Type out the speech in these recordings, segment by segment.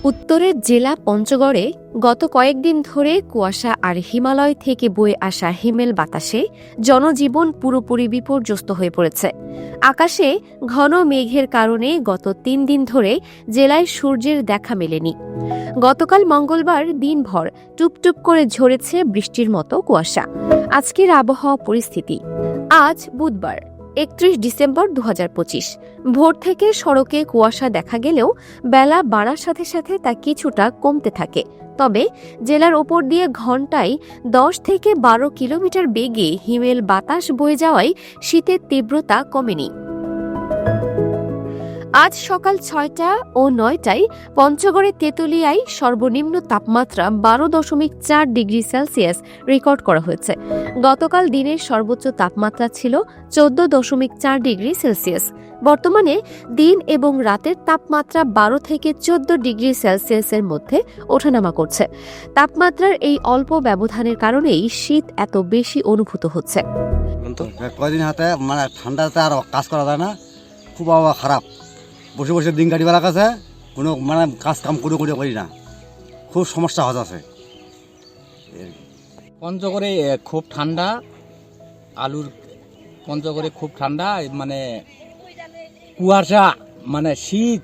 উত্তরের জেলা পঞ্চগড়ে গত কয়েকদিন ধরে কুয়াশা আর হিমালয় থেকে বয়ে আসা হিমেল বাতাসে জনজীবন পুরোপুরি বিপর্যস্ত হয়ে পড়েছে। আকাশে ঘন মেঘের কারণে গত ৩ দিন ধরে জেলায় সূর্যের দেখা মেলেনি। গতকাল মঙ্গলবার দিনভর টুপটুপ করে ঝরেছে বৃষ্টির মতো কুয়াশা। আজকের আবহাওয়া পরিস্থিতি। আজ বুধবার ৩১ ডিসেম্বর ২০২৫ ভোর থেকে সড়কে কুয়াশা দেখা গেলেও বেলা বাড়ার সাথে সাথে তা কিছুটা কমতে থাকে। তবে জেলার ওপর দিয়ে ঘণ্টায় ১০ থেকে ১২ কিলোমিটার বেগে হিমেল বাতাস বয়ে যাওয়ায় শীতের তীব্রতা কমেনি। আজ সকাল ৬টা ও ৯টায় পঞ্চগড়ের তেঁতুলিয়ায় সর্বনিম্ন তাপমাত্রা ১২.৪ ডিগ্রি সেলসিয়াস রেকর্ড করা হয়েছে। গতকাল দিনের সর্বোচ্চ তাপমাত্রা ছিল ১৪.৪ ডিগ্রি সেলসিয়াস। বর্তমানে দিন এবং রাতের তাপমাত্রা ১২ থেকে ১৪ ডিগ্রি সেলসিয়াসের মধ্যে ওঠানামা করছে। তাপমাত্রার এই অল্প ব্যবধানের কারণেই শীত এত বেশি অনুভূত হচ্ছে। কয়দিন হাতে ঠান্ডাতে আর কাজ করা যায় না, খুব আবহাওয়া খারাপ। বসে বসে দিন কাটিবার কাছে কোনো কাজ কাম করে করি না, খুব সমস্যা হচ্ছে। পঞ্চগড়ে খুব ঠান্ডা, পঞ্চগড়ে খুব ঠান্ডা, কুয়াশা, শীত,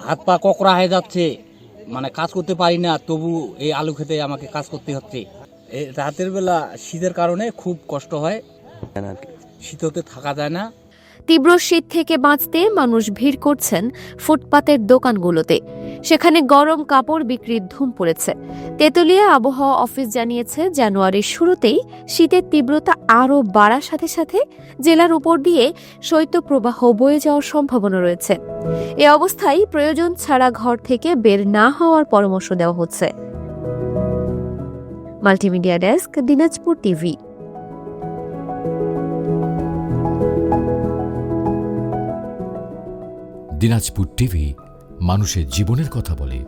হাত পা ককড়া হয়ে যাচ্ছে, কাজ করতে পারি না, তবু এই আলু খেতে আমাকে কাজ করতে হচ্ছে। রাতের বেলা শীতের কারণে খুব কষ্ট হয়, শীততে থাকা যায় না। তীব্র শীত থেকে বাঁচতে মানুষ ভিড় করছেন ফুটপাতের দোকানগুলোতে। সেখানে গরম কাপড় বিক্রির ধুম পড়েছে। তেঁতুলিয়া আবহাওয়া অফিস জানিয়েছে, জানুয়ারির শুরুতেই শীতের তীব্রতা আরও বাড়ার সাথে সাথে জেলার উপর দিয়ে শৈত্যপ্রবাহ বয়ে যাওয়ার সম্ভাবনা রয়েছে। এ অবস্থায় প্রয়োজন ছাড়া ঘর থেকে বের না হওয়ার পরামর্শ দেওয়া হচ্ছে। Multimedia desk, Dinajpur TV. Dinajpur TV মানুষের জীবনের কথা বলে।